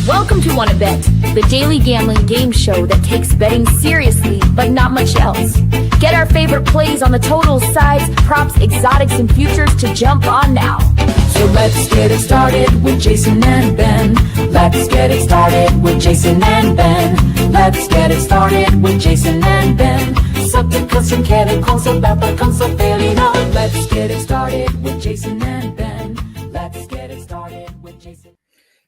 Welcome to Wanna Bet, the daily gambling game show that takes betting seriously, but not much else. Get our favorite plays on the totals, sides, props, exotics, and futures to jump on now. So let's get it started with Jason and Ben. Let's get it started with Jason and Ben. Let's get it started with Jason and Ben. Something custom can cosa baba conso felino. Let's get it started with Jason and Ben. Let's get it started with Jason.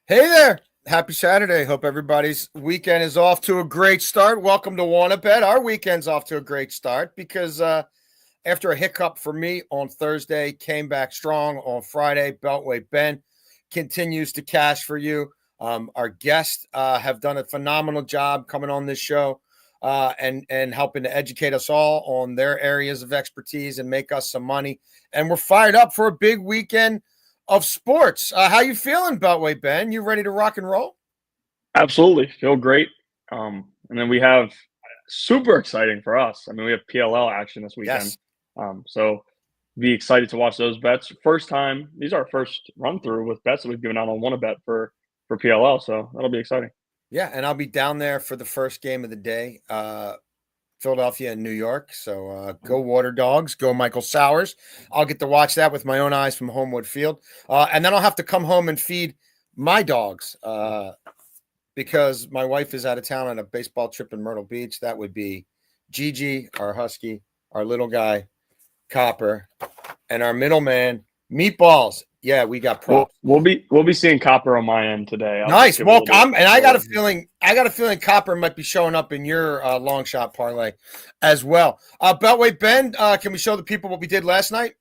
Hey there. Happy Saturday. Hope everybody's weekend is off to a great start. Welcome to Wanna Bet. Our weekend's off to a great start because after a hiccup for me on Thursday, came back strong on Friday. Beltway Ben continues to cash for you. Our guests have done a phenomenal job coming on this show and helping to educate us all on their areas of expertise and make us some money. And we're fired up for a big weekend of sports. How you feeling, Beltway Ben? You ready to rock and roll? Absolutely. Feel great. And then we have super exciting for us. I mean, we have PLL action this weekend. Yes. So be excited to watch those bets. First time, these are our first run through with bets that we've given out on Wanna Bet for PLL. So that'll be exciting. Yeah, and I'll be down there for the first game of the day, Philadelphia and New York. So go Water Dogs, go Michael Sowers. I'll get to watch that with my own eyes from Homewood Field. And then I'll have to come home and feed my dogs because my wife is out of town on a baseball trip in Myrtle Beach. That would be Gigi, our husky, our little guy, Copper, and our middleman, Meatballs. Yeah, we got props. We'll be seeing Copper on my end today. Nice. Well, I got a feeling Copper might be showing up in your long shot parlay as well. Beltway Ben, can we show the people what we did last night?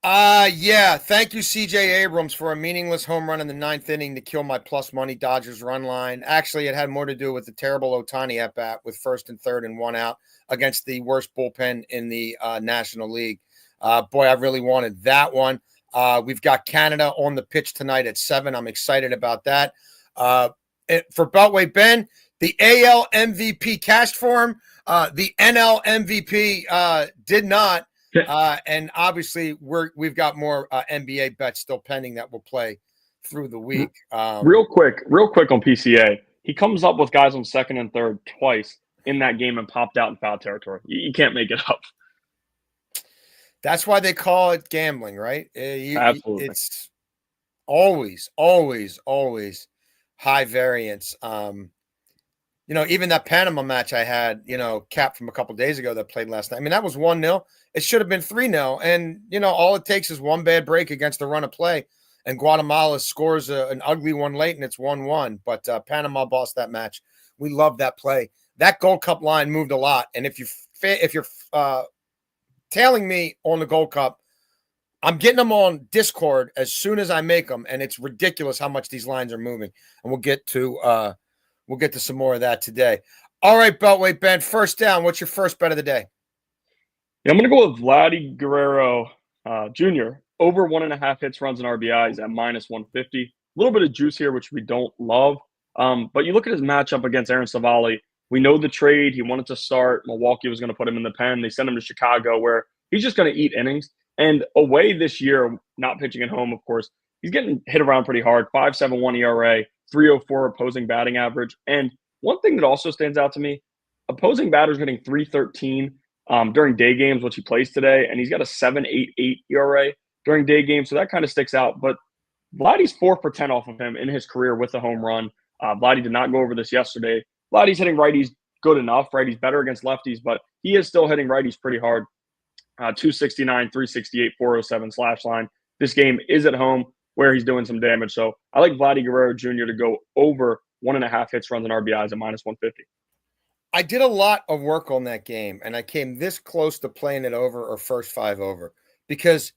Yeah. Thank you, CJ Abrams, for a meaningless home run in the ninth inning to kill my plus money Dodgers run line. Actually, it had more to do with the terrible Ohtani at bat with first and third and one out against the worst bullpen in the National League. Boy, I really wanted that one. We've got Canada on the pitch tonight at 7. I'm excited about that. For Beltway Ben, the AL MVP cashed for him. The NL MVP did not. And obviously, we've got more NBA bets still pending that will play through the week. Real quick on PCA. He comes up with guys on second and third twice in that game and popped out in foul territory. You can't make it up. That's why they call it gambling, right? Absolutely. It's always high variance. Even that Panama match I had, Cap from a couple days ago that played last night. I mean, that was 1-0. It should have been 3-0. And, all it takes is one bad break against the run of play. And Guatemala scores an ugly one late, and it's 1-1. But Panama bossed that match. We love that play. That Gold Cup line moved a lot. And if you're tailing me on the Gold Cup, I'm getting them on Discord as soon as I make them, and it's ridiculous how much these lines are moving. And we'll get to some more of that today. All right, Beltway Ben, first down. What's your first bet of the day? Yeah, I'm going to go with Vladdy Guerrero Jr. over 1.5 hits, runs, and RBIs at -150. A little bit of juice here, which we don't love. But you look at his matchup against Aaron Savali. We know the trade. He wanted to start. Milwaukee was going to put him in the pen. They sent him to Chicago, where he's just going to eat innings. And away this year, not pitching at home, of course, he's getting hit around pretty hard. 5.71 ERA, 3.04 opposing batting average. And one thing that also stands out to me, opposing batters getting 3.13 during day games, which he plays today, and he's got a 7.88 ERA during day games. So that kind of sticks out. But Vladdy's 4 for 10 off of him in his career with a home run. Vladdy did not go over this yesterday. Vladdy's hitting righties good enough, right? He's better against lefties, but he is still hitting righties pretty hard. 269, 368, 407 slash line. This game is at home where he's doing some damage. So I like Vladdy Guerrero Jr. to go over 1.5 hits, runs, and RBIs at -150. I did a lot of work on that game, and I came this close to playing it over or first 5 over because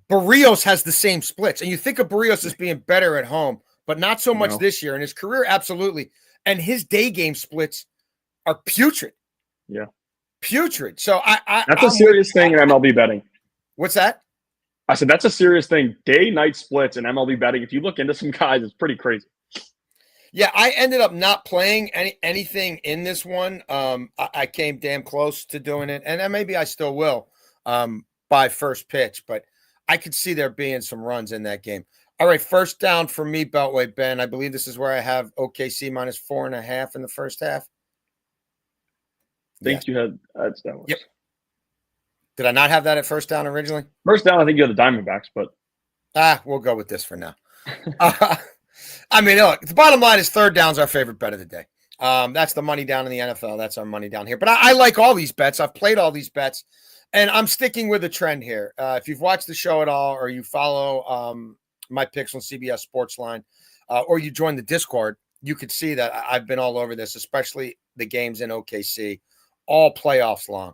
Barrios has the same splits. And you think of Barrios as being better at home, but not so much this year. In his career, absolutely. And his day game splits are putrid. Yeah. Putrid. So that's a serious thing in MLB betting. What's that? I said that's a serious thing. Day-night splits in MLB betting. If you look into some guys, it's pretty crazy. Yeah, I ended up not playing anything in this one. I came damn close to doing it, and maybe I still will by first pitch. But I could see there being some runs in that game. All right, first down for me, Beltway, Ben. I believe this is where I have OKC minus 4.5 in the first half. I think you had that works. Yep. Did I not have that at first down originally? First down, I think you had the Diamondbacks, but we'll go with this for now. I mean, look, the bottom line is third down's our favorite bet of the day. That's the money down in the NFL. That's our money down here. But I like all these bets. I've played all these bets, and I'm sticking with the trend here. If you've watched the show at all, or you follow my picks on CBS Sportsline, or you join the Discord, you could see that I've been all over this, especially the games in OKC, all playoffs long.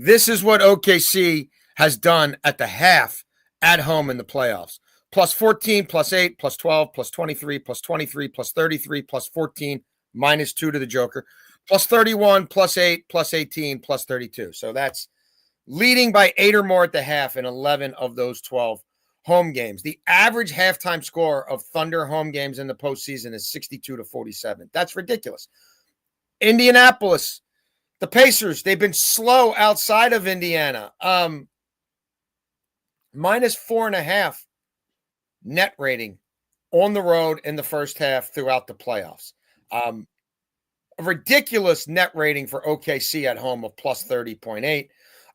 This is what OKC has done at the half at home in the playoffs. Plus 14, plus 8, plus 12, plus 23, plus 23, plus 33, plus 14, minus 2 to the Joker, plus 31, plus 8, plus 18, plus 32. So that's leading by 8 or more at the half in 11 of those 12 home games. The average halftime score of Thunder home games in the postseason is 62-47. That's ridiculous. Indianapolis, the Pacers, they've been slow outside of Indiana. Minus 4.5 net rating on the road in the first half throughout the playoffs. A ridiculous net rating for OKC at home of plus 30.8.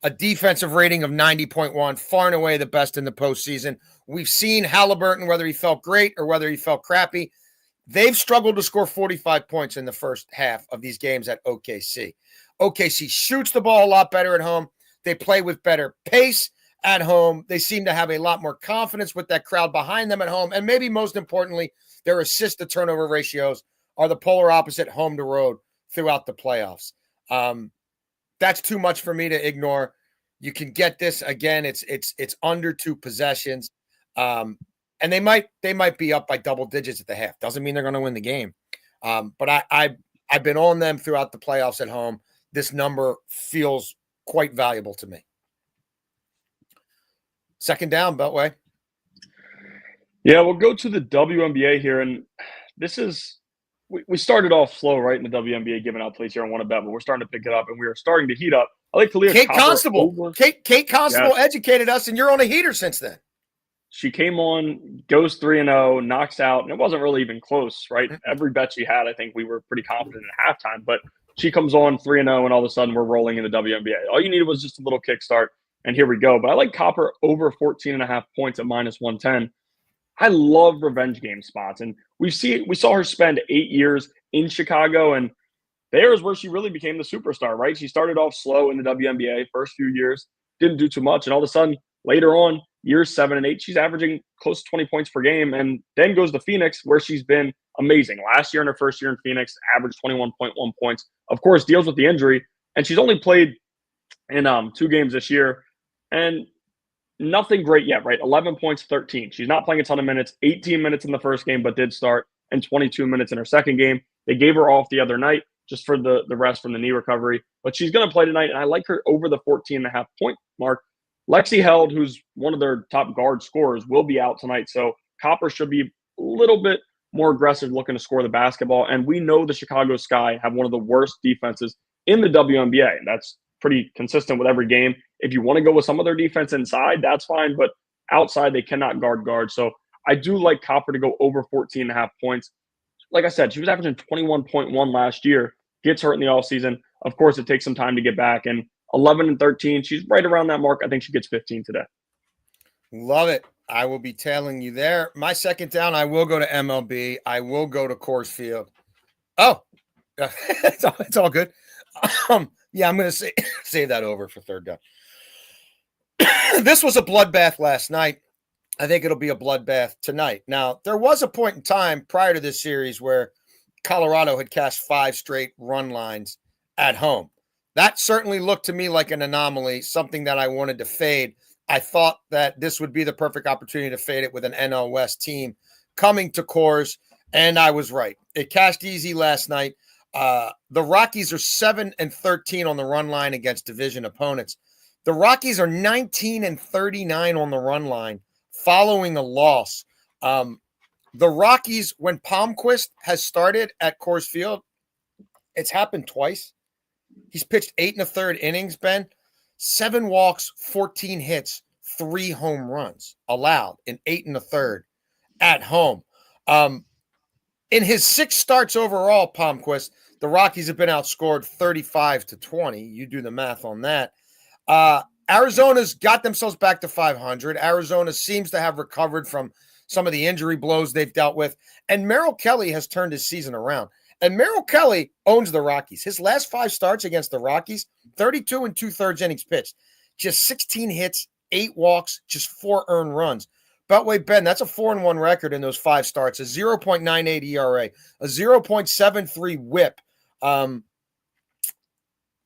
A defensive rating of 90.1, far and away the best in the postseason. We've seen Halliburton, whether he felt great or whether he felt crappy. They've struggled to score 45 points in the first half of these games at OKC. OKC shoots the ball a lot better at home. They play with better pace at home. They seem to have a lot more confidence with that crowd behind them at home. And maybe most importantly, their assist to turnover ratios are the polar opposite home to road throughout the playoffs. That's too much for me to ignore. You can get this again. It's under 2 possessions. And they might be up by double digits at the half. Doesn't mean they're going to win the game. But I've been on them throughout the playoffs at home. This number feels quite valuable to me. Second down, Beltway. Yeah, we'll go to the WNBA here. And this is, we started off slow, right, in the WNBA, giving out plays here on One a Bet, but we're starting to pick it up, and we are starting to heat up. I like Kalia Kate Copper Constable. over. Kate Constable educated us, and you're on a heater since then. She came on, goes 3-0, knocks out, and it wasn't really even close, right? Every bet she had, I think we were pretty confident at halftime, but she comes on 3-0, and all of a sudden we're rolling in the WNBA. All you needed was just a little kickstart, and here we go. But I like Copper over 14.5 points at minus 110. I love revenge game spots, and we saw her spend 8 years in Chicago, and there's where she really became the superstar, right? She started off slow in the WNBA, first few years, didn't do too much, and all of a sudden, later on, years 7 and 8, she's averaging close to 20 points per game, and then goes to Phoenix, where she's been amazing. Last year, in her first year in Phoenix, averaged 21.1 points. Of course, deals with the injury, and she's only played in 2 games this year, and nothing great yet, right? 11 points, 13. She's not playing a ton of minutes, 18 minutes in the first game, but did start, and 22 minutes in her second game. They gave her off the other night just for the rest from the knee recovery, but she's going to play tonight, and I like her over the 14.5 point mark. Lexi Held, who's one of their top guard scorers, will be out tonight, so Copper should be a little bit more aggressive looking to score the basketball, and we know the Chicago Sky have one of the worst defenses in the WNBA, and that's pretty consistent with every game. If you want to go with some of their defense inside, that's fine, but outside they cannot guard. So I do like Copper to go over 14.5 points. Like I said, she was averaging 21.1 last year, gets hurt in the offseason. Of course, it takes some time to get back, and 11 and 13, she's right around that mark. I think she gets 15 today. Love it. I will be tailing you there. My second down, I will go to MLB. I will go to Coors Field. Oh, it's all good. Yeah, I'm going to save that over for third down. This was a bloodbath last night. I think it'll be a bloodbath tonight. Now, there was a point in time prior to this series where Colorado had cashed 5 straight run lines at home. That certainly looked to me like an anomaly, something that I wanted to fade. I thought that this would be the perfect opportunity to fade it with an NL West team coming to Coors, and I was right. It cashed easy last night. The Rockies are 7 and 13 on the run line against division opponents. The Rockies are 19 and 39 on the run line following a loss. The Rockies, when Palmquist has started at Coors Field, it's happened twice. He's pitched 8 1/3 innings, Ben. 7 walks, 14 hits, 3 home runs allowed in 8 1/3 at home. In his 6 starts overall, Palmquist, the Rockies have been outscored 35-20. You do the math on that. Arizona's got themselves back to 500. Arizona seems to have recovered from some of the injury blows they've dealt with. And Merrill Kelly has turned his season around. And Merrill Kelly owns the Rockies. His last 5 starts against the Rockies, 32 2/3 innings pitched. Just 16 hits, 8 walks, just 4 earned runs. Beltway Ben, that's a 4-1 record in those 5 starts, a 0.98 ERA, a 0.73 whip.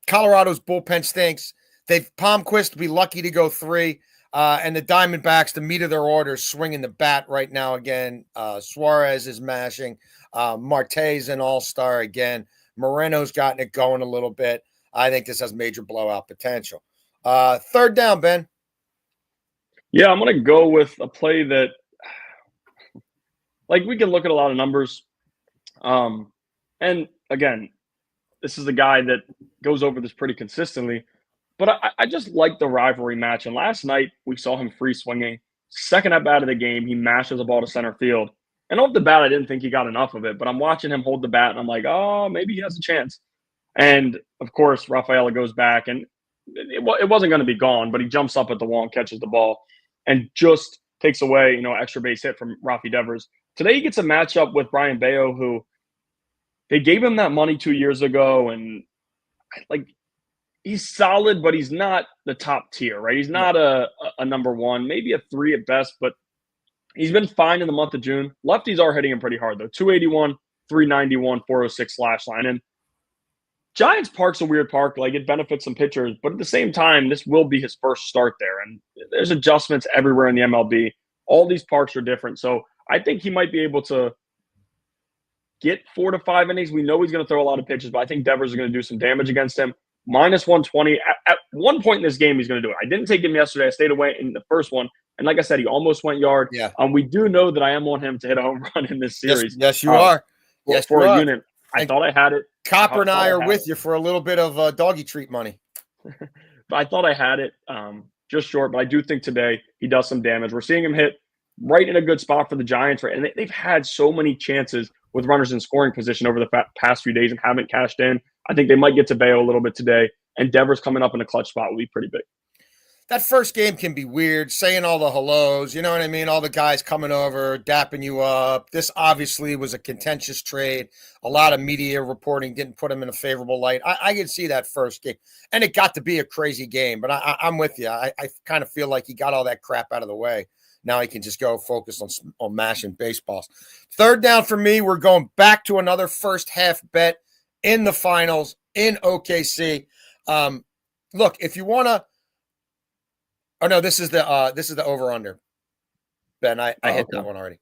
Colorado's bullpen stinks. They've Palmquist be lucky to go 3. And the Diamondbacks, the meat of their order, swinging the bat right now again. Suarez is mashing. Marte's an all-star again. Moreno's gotten it going a little bit. I think this has major blowout potential. 3rd down, Ben. Yeah, I'm going to go with a play that, like, we can look at a lot of numbers. And, again, this is a guy that goes over this pretty consistently. But I just like the rivalry match. And last night, we saw him free swinging. Second at bat of the game, he mashes the ball to center field. And off the bat, I didn't think he got enough of it. But I'm watching him hold the bat, and I'm like, oh, maybe he has a chance. And, of course, Rafaela goes back, and it wasn't going to be gone. But he jumps up at the wall and catches the ball and just takes away, extra base hit from Rafi Devers. Today, he gets a matchup with Brian Bayo, who they gave him that money 2 years ago. And, he's solid, but he's not the top tier, right? He's not a number 1, maybe a 3 at best, but he's been fine in the month of June. Lefties are hitting him pretty hard, though. 281, 391, 406 slash line. And Giants Park's a weird park. It benefits some pitchers, but at the same time, this will be his first start there. And there's adjustments everywhere in the MLB. All these parks are different. So I think he might be able to get 4 to 5 innings. We know he's going to throw a lot of pitches, but I think Devers is going to do some damage against him. Minus 120. At one point in this game, he's going to do it. I didn't take him yesterday. I stayed away in the first one. And like I said, he almost went yard. Yeah. We do know that I am on him to hit a home run in this series. Yes, you are. Yes, for you a are. unit. I thought I had it. Copper and I are with you for a little bit of doggy treat money. But I thought I had it just short. But I do think today he does some damage. We're seeing him hit right in a good spot for the Giants. Right? And they've had so many chances with runners in scoring position over the past few days and haven't cashed in. I think they might get to Bayo a little bit today. And Devers coming up in a clutch spot will be pretty big. That first game can be weird, saying all the hellos, you know what I mean? All the guys coming over, dapping you up. This obviously was a contentious trade. A lot of media reporting didn't put him in a favorable light. I can see that first game. And it got to be a crazy game, but I'm with you. I kind of feel like he got all that crap out of the way. Now he can just go focus on mashing baseballs. 3rd down for me, we're going back to another first half bet in the finals in OKC. Look, if you want to, oh no, this is the over under. Ben, I hit that one already.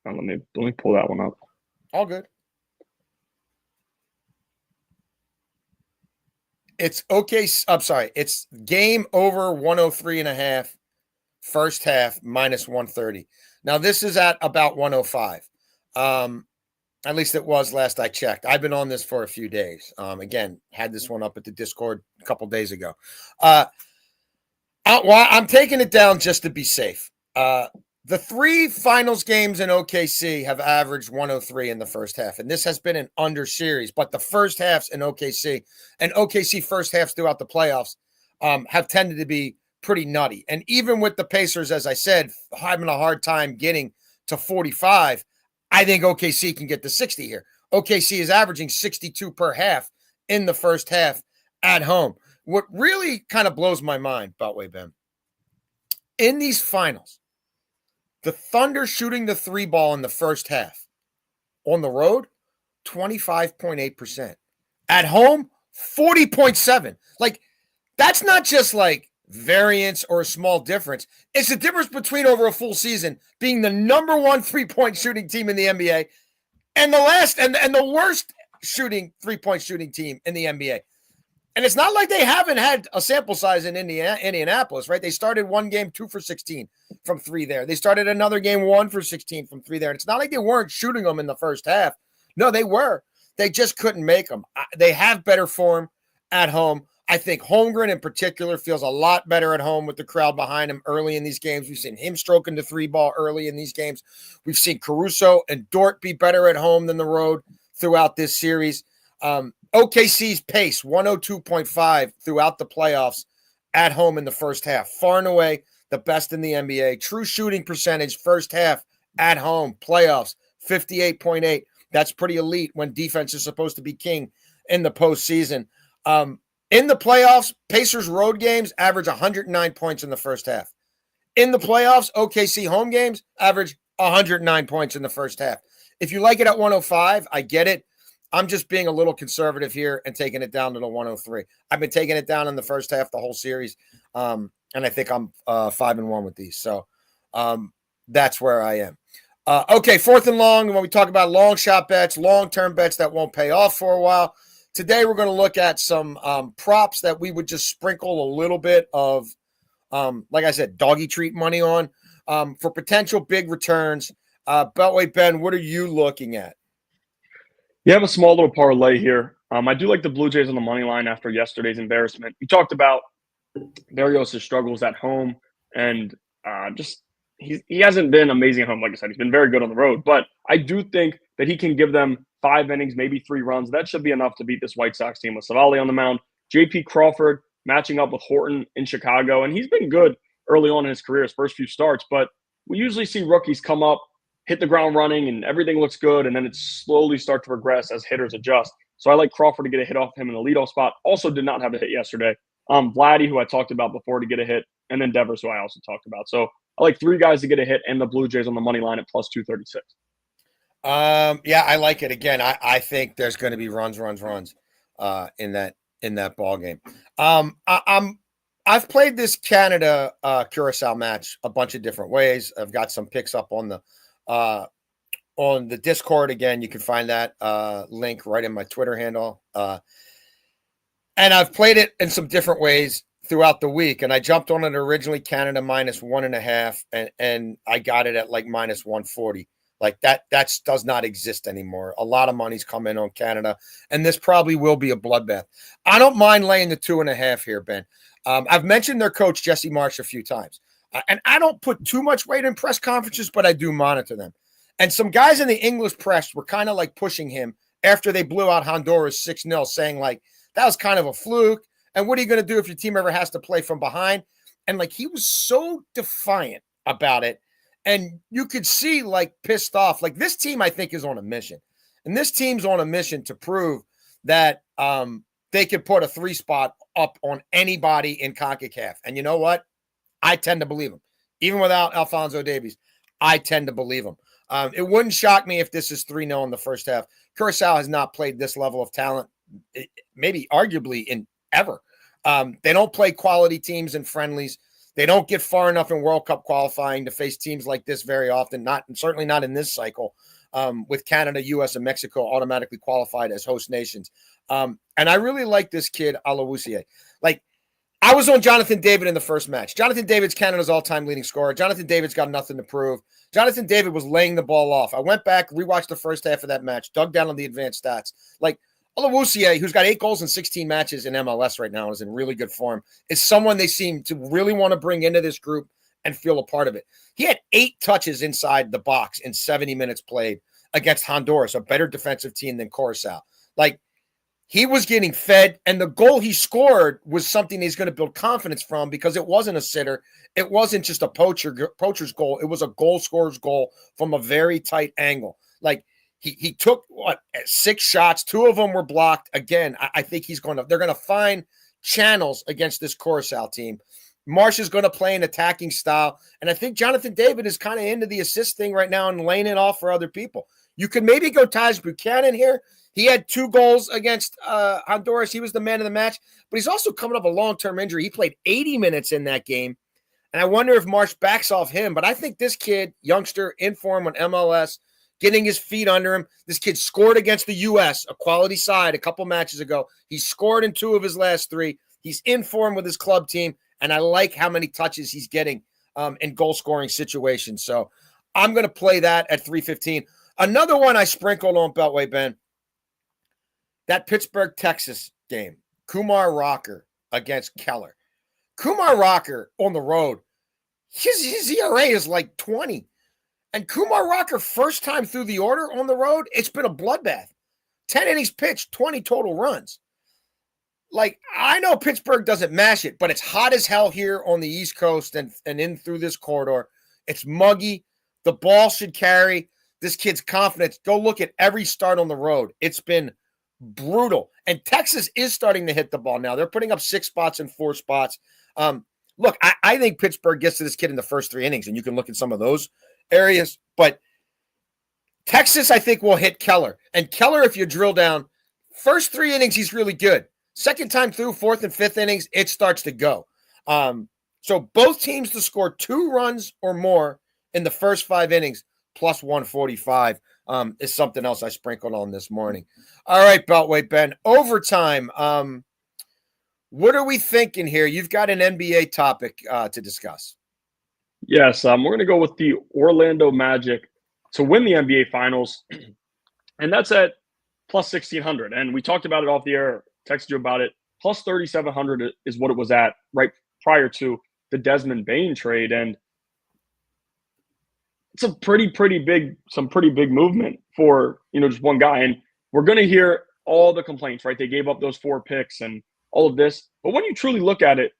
Let me pull that one up. All good. It's okay. I'm sorry. It's game over 103.5. First half minus 130. Now this is at about 105. At least it was last I checked. I've been on this for a few days. Again, had this one up at the Discord a couple days ago. I'm taking it down just to be safe. The 3 finals games in OKC have averaged 103 in the first half, and this has been an under series. But the first halves in OKC and OKC first halves throughout the playoffs have tended to be pretty nutty. And even with the Pacers, as I said, having a hard time getting to 45, I think OKC can get to 60 here. OKC is averaging 62 per half in the first half at home. What really kind of blows my mind, Beltway Ben, in these finals, the Thunder shooting the 3 ball in the first half on the road, 25.8%. At home, 40.7%. That's not just variance or a small difference. It's the difference between over a full season being the number 1 3-point shooting team in the NBA and the worst shooting 3-point shooting team in the NBA. And it's not like they haven't had a sample size in Indianapolis, right? They started one game 2 for 16 from 3 there. They started another game 1 for 16 from 3 there. And it's not like they weren't shooting them in the first half. No, they were. They just couldn't make them. They have better form at home. I think Holmgren in particular feels a lot better at home with the crowd behind him early in these games. We've seen him stroking the 3 ball early in these games. We've seen Caruso and Dort be better at home than the road throughout this series. OKC's pace, 102.5 throughout the playoffs at home in the first half. Far and away the best in the NBA. True shooting percentage, first half at home, playoffs, 58.8. That's pretty elite when defense is supposed to be king in the postseason. In the playoffs, Pacers road games average 109 points in the first half. In the playoffs, OKC home games average 109 points in the first half. If you like it at 105, I get it. I'm just being a little conservative here and taking it down to the 103. I've been taking it down in the first half the whole series, and I think I'm 5-1 with these. So that's where I am. Okay, fourth and long, when we talk about long shot bets, long-term bets that won't pay off for a while, today we're going to look at some props that we would just sprinkle a little bit of, like I said, doggy treat money on for potential big returns. Beltway Ben, what are you looking at? You have a small little parlay here. I do like the Blue Jays on the money line after yesterday's embarrassment. You talked about Berrios' struggles at home, and he hasn't been amazing at home. Like I said, he's been very good on the road. But I do think that he can give them 5 innings, maybe 3 runs. That should be enough to beat this White Sox team with Savali on the mound. J.P. Crawford matching up with Horton in Chicago, and he's been good early on in his career, his first few starts. But we usually see rookies come up, hit the ground running, and everything looks good, and then it slowly starts to regress as hitters adjust. So I like Crawford to get a hit off him in the leadoff spot. Also did not have a hit yesterday. Vladdy, who I talked about before, to get a hit, and then Devers, who I also talked about. So I like 3 guys to get a hit, and the Blue Jays on the money line at plus 236. Yeah, I like it. Again, I think there's going to be runs in that ball game. I've played this Canada Curacao match a bunch of different ways. I've got some picks up on the Discord. Again, you can find that link right in my Twitter handle. And I've played it in some different ways throughout the week. And I jumped on it originally Canada minus 1.5, and I got it at like minus 140. Like that does not exist anymore. A lot of money's come in on Canada, and this probably will be a bloodbath. I don't mind laying the 2.5 here, Ben. I've mentioned their coach, Jesse Marsh, a few times. And I don't put too much weight in press conferences, but I do monitor them. And some guys in the English press were kind of like pushing him after they blew out Honduras 6-0, saying like, that was kind of a fluke. And what are you going to do if your team ever has to play from behind? And like, he was so defiant about it. And you could see like pissed off. Like this team, I think, is on a mission. And this team's on a mission to prove that they could put a 3 spot up on anybody in CONCACAF. And you know what? I tend to believe him. Even without Alphonso Davies, I tend to believe him. It wouldn't shock me if this is 3-0 in the first half. Curacao has not played this level of talent, maybe arguably in ever. They don't play quality teams in friendlies. They don't get far enough in World Cup qualifying to face teams like this very often. Certainly not in this cycle. With Canada, U.S., and Mexico automatically qualified as host nations. And I really like this kid, Alawusie. Like, I was on Jonathan David in the first match. Jonathan David's Canada's all-time leading scorer. Jonathan David's got nothing to prove. Jonathan David was laying the ball off. I went back, rewatched the first half of that match, dug down on the advanced stats. Like, Alawusie, who's got 8 goals in 16 matches in MLS right now and is in really good form, is someone they seem to really want to bring into this group and feel a part of it. He had 8 touches inside the box in 70 minutes played against Honduras, a better defensive team than Curacao. Like, he was getting fed, and the goal he scored was something he's going to build confidence from because it wasn't a sitter. It wasn't just a poacher's goal. It was a goal scorer's goal from a very tight angle. Like, he took, 6 shots. 2 of them were blocked. Again, I think they're going to find channels against this Curacao team. Marsh is going to play an attacking style, and I think Jonathan David is kind of into the assist thing right now and laying it off for other people. You could maybe go Taj Buchanan here. He had 2 goals against Honduras. He was the man of the match, but he's also coming off a long-term injury. He played 80 minutes in that game, and I wonder if Marsh backs off him. But I think this kid, youngster, in form on MLS, getting his feet under him. This kid scored against the U.S., a quality side, a couple matches ago. He scored in 2 of his last 3. He's in form with his club team, and I like how many touches he's getting in goal-scoring situations. So I'm going to play that at 315. Another one I sprinkled on Beltway, Ben, that Pittsburgh, Texas game. Kumar Rocker against Keller. Kumar Rocker on the road, his ERA is like 20. And Kumar Rocker, first time through the order on the road, it's been a bloodbath. 10 innings pitched, 20 total runs. Like, I know Pittsburgh doesn't mash it, but it's hot as hell here on the East Coast and in through this corridor. It's muggy. The ball should carry. This kid's confidence. Go look at every start on the road. It's been brutal. And Texas is starting to hit the ball now. They're putting up 6 spots and 4 spots. Look, I think Pittsburgh gets to this kid in the first 3 innings, and you can look at some of those areas. But Texas, I think, will hit Keller. And Keller, if you drill down, first 3 innings, he's really good. Second time through, 4th and 5th innings, it starts to go. So both teams to score 2 runs or more in the first 5 innings, plus 145 is something else I sprinkled on this morning. All right, Beltway Ben, overtime. What are we thinking here? You've got an NBA topic to discuss. Yes, we're going to go with the Orlando Magic to win the NBA Finals, and that's at plus 1,600. And we talked about it off the air, texted you about it. Plus 3,700 is what it was at right prior to the Desmond Bane trade, and it's a pretty big movement for just one guy. And we're going to hear all the complaints, right? They gave up those 4 picks and all of this, but when you truly look at it,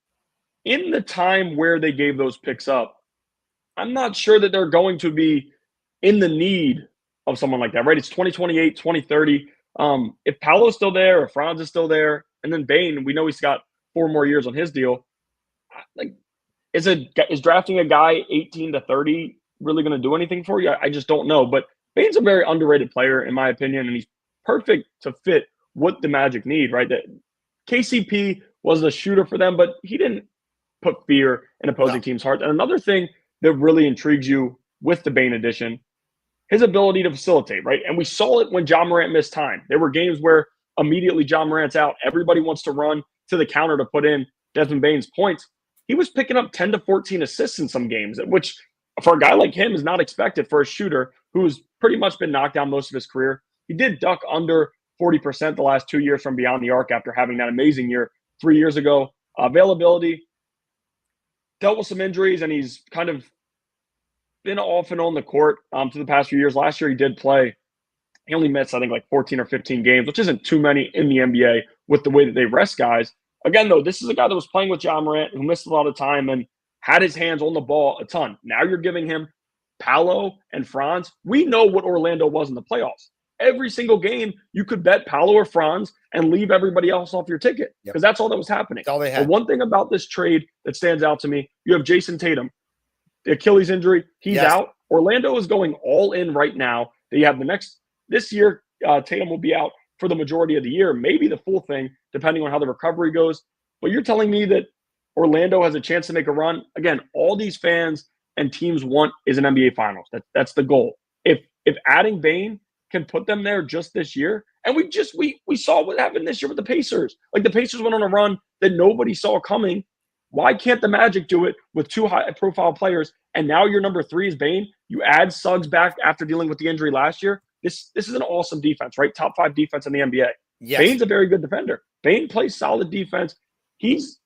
in the time where they gave those picks up, I'm not sure that they're going to be in the need of someone like that, right? It's 2028, 2030. If Paolo's still there, if Franz is still there, and then Bane, we know he's got 4 more years on his deal. Like, is drafting a guy 18 to 30 really going to do anything for you? I just don't know. But Bane's a very underrated player, in my opinion, and he's perfect to fit what the Magic need, right? That KCP was a shooter for them, but he didn't put fear in opposing teams' hearts. And another thing that really intrigues you with the Bane addition, his ability to facilitate, right? And we saw it when John Morant missed time. There were games where immediately John Morant's out. Everybody wants to run to the counter to put in Desmond Bane's points. He was picking up 10 to 14 assists in some games, which for a guy like him is not expected for a shooter who's pretty much been knocked down most of his career. He did duck under 40% the last 2 years from beyond the arc after having that amazing year 3 years ago. Availability, dealt with some injuries, and he's kind of been off and on the court for the past few years. Last year he did play. He only missed, I think, like 14 or 15 games, which isn't too many in the NBA with the way that they rest guys. Again, though, this is a guy that was playing with John Morant who missed a lot of time and had his hands on the ball a ton. Now you're giving him Paolo and Franz. We know what Orlando was in the playoffs. Every single game, you could bet Paolo or Franz and leave everybody else off your ticket because that's all that was happening. That's all they had. But one thing about this trade that stands out to me, you have Jason Tatum. The Achilles injury, he's out. Orlando is going all in right now. They have this year, Tatum will be out for the majority of the year, maybe the full thing, depending on how the recovery goes. But you're telling me that Orlando has a chance to make a run? Again, all these fans and teams want is an NBA Finals. That's the goal. If adding Bane can put them there just this year, and we saw what happened this year with the Pacers. Like, the Pacers went on a run that nobody saw coming. Why can't the Magic do it with 2 high-profile players? And now your number 3 is Bane. You add Suggs back after dealing with the injury last year. This is an awesome defense, right? Top 5 defense in the NBA. Yes. Bane's a very good defender. Bane plays solid defense. He's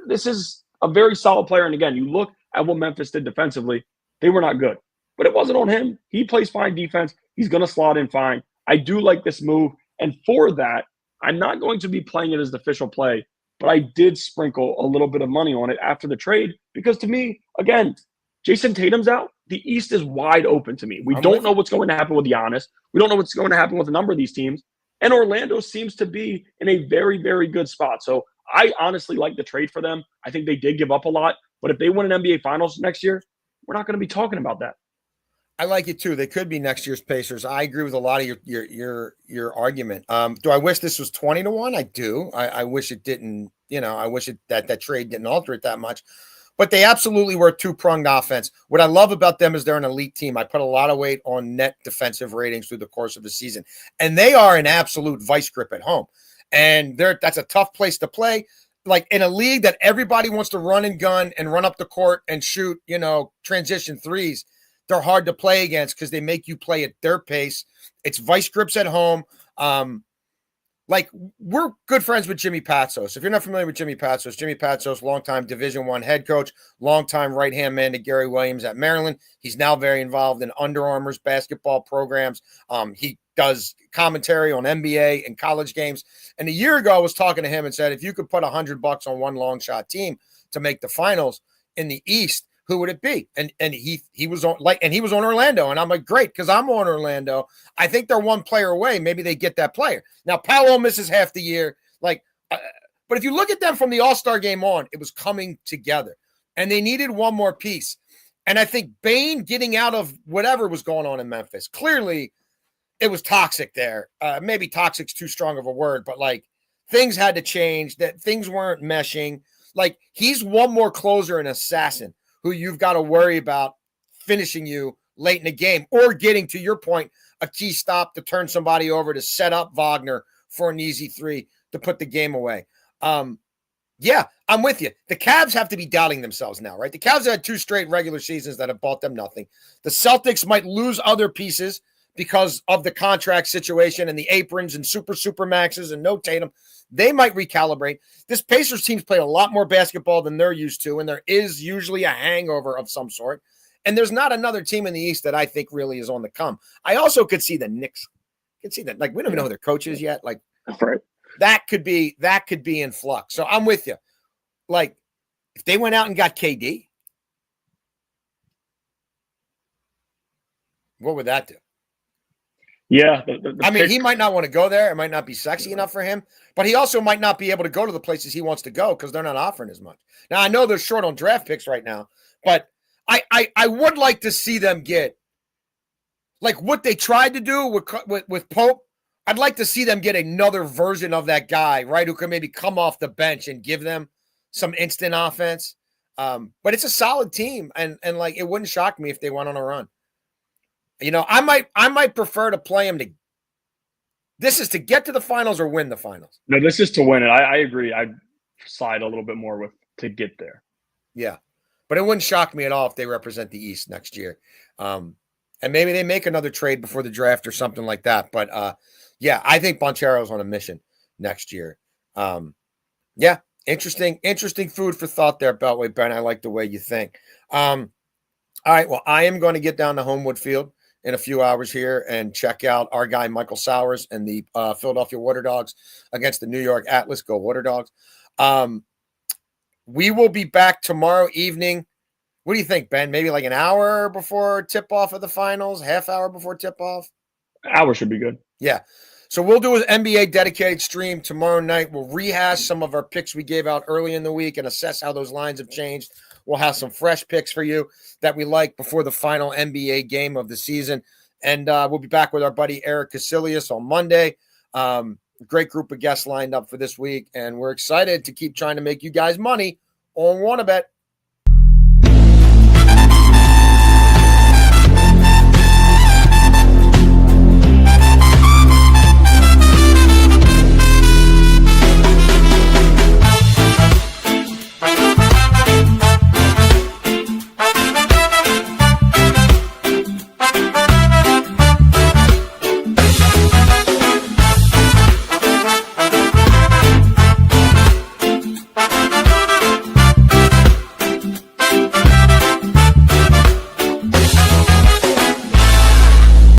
this is a very solid player. And again, you look at what Memphis did defensively. They were not good. But it wasn't on him. He plays fine defense. He's going to slot in fine. I do like this move. And for that, I'm not going to be playing it as the official play, but I did sprinkle a little bit of money on it after the trade because to me, again, Jason Tatum's out. The East is wide open to me. We don't know what's going to happen with Giannis. We don't know what's going to happen with a number of these teams. And Orlando seems to be in a very, very good spot. So I honestly like the trade for them. I think they did give up a lot. But if they win an NBA Finals next year, we're not going to be talking about that. I like it too. They could be next year's Pacers. I agree with a lot of your argument. Do I wish this was 20-1? I do. I wish it didn't. I wish that trade didn't alter it that much. But they absolutely were a 2-pronged offense. What I love about them is they're an elite team. I put a lot of weight on net defensive ratings through the course of the season, and they are an absolute vice grip at home. And that's a tough place to play. Like in a league that everybody wants to run and gun and run up the court and shoot, transition threes. They're hard to play against because they make you play at their pace. It's vice grips at home. like we're good friends with Jimmy Patsos. If you're not familiar with Jimmy Patsos, longtime Division I head coach, longtime right-hand man to Gary Williams at Maryland. He's now very involved in Under Armour's basketball programs. He does commentary on NBA and college games. And a year ago, I was talking to him and said, if you could put $100 on one long shot team to make the finals in the East, who would it be? And he was on Orlando, and I'm like, great, because I'm on Orlando. I think they're one player away. Maybe they get that player. Now Paolo misses half the year, but if you look at them from the All-Star game on, it was coming together, and they needed one more piece. And I think Bane getting out of whatever was going on in Memphis, clearly it was toxic there. Maybe toxic's too strong of a word, but like things had to change. That things weren't meshing. Like he's one more closer and assassin who you've got to worry about finishing you late in the game or getting, to your point, a key stop to turn somebody over to set up Wagner for an easy three to put the game away. Yeah, I'm with you. The Cavs have to be doubting themselves now, right? The Cavs have had 2 straight regular seasons that have bought them nothing. The Celtics might lose other pieces because of the contract situation and the aprons and super maxes and no Tatum. They might recalibrate. This Pacers team's played a lot more basketball than they're used to, and there is usually a hangover of some sort. And there's not another team in the East that I think really is on the come. I also could see the Knicks. Could see that. Like, we don't even know who their coach is yet. Like, Right. that could be in flux. So I'm with you. Like, if they went out and got KD, what would that do? Yeah. I mean, he might not want to go there. It might not be sexy enough for him, but he also might not be able to go to the places he wants to go because they're not offering as much. Now, I know they're short on draft picks right now, but I would like to see them get, like what they tried to do with Pope. I'd like to see them get another version of that guy, right, who can maybe come off the bench and give them some instant offense. But it's a solid team, and like it wouldn't shock me if they went on a run. You know, I might prefer to play them to. This is to get to the finals or win the finals. No, this is to win it. I agree. I side a little bit more with to get there. Yeah, but it wouldn't shock me at all if they represent the East next year. And maybe they make another trade before the draft or something like that. But yeah, I think Banchero's on a mission next year. Yeah, interesting food for thought there, Beltway Ben. I like the way you think. All right, well, I am going to get down to Homewood Field in a few hours here and check out our guy Michael Sowers and the Philadelphia Water Dogs against the New York Atlas. Go Water Dogs. We will be back tomorrow evening. What do you think, Ben? Maybe like an hour before tip-off of the finals, half hour before tip-off? Hour should be good. Yeah. So we'll do an NBA dedicated stream tomorrow night. We'll rehash some of our picks we gave out early in the week and assess how those lines have changed. We'll have some fresh picks for you that we like before the final NBA game of the season. And we'll be back with our buddy Eric Casillas on Monday. Great group of guests lined up for this week. And we're excited to keep trying to make you guys money on WannaBet.